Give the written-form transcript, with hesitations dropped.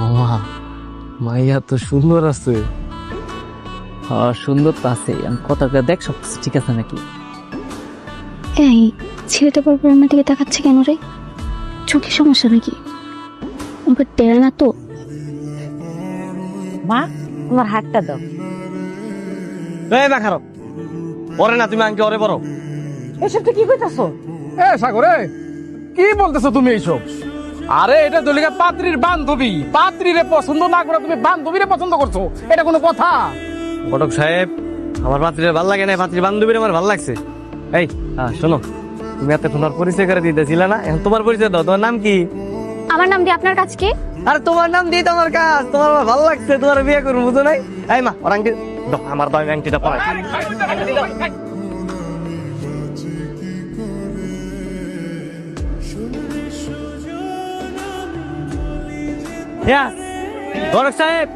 মামা মাইয়া তো সুন্দর আছে। হ্যাঁ সুন্দর তো আছে, আমি কথা দেখ সবকিছু ঠিক আছে নাকি। এই ছেলেটা পরপর আমার দিকে তাকাচ্ছে কেন রে? চোখে সমস্যা নাকি? ওকে টেরা না তো? মা তোমার হাতটা দাও। এই না খারাপ ওরে না, তুমি আঙ্কে ওরে বড়। এসব তো কি কইতাছো? এ সাগরে, কি বলতেছো তুমি এইসব? আরে এটা দলিকা পাত্রীর বান্ধবী, পাত্রীরে পছন্দ না করে তুমি বান্ধবীরে পছন্দ করছো, এটা কোনো কথা? ঘটক সাহেব, আমার পাত্রীর ভাল লাগে না, পাত্রীর বান্ধবীর আমার ভাল লাগছে। এই শোনো, তুমি এত তোমার পরিচয় করে দিতেছিলে না, এখন তোমার পরিচয় দাও। তোমার নাম কি? আমার নাম দিয়ে আপনার কাছে কি? আরে তোমার নাম দিয়ে তোমার কাজ, তোমার আমার ভাল লাগছে, তোমার বিয়ে করবো বুঝো নাই? এই মা ওর আংটি দাও, আমার দামি আংটিটা পরাই। ঘটক সাহেব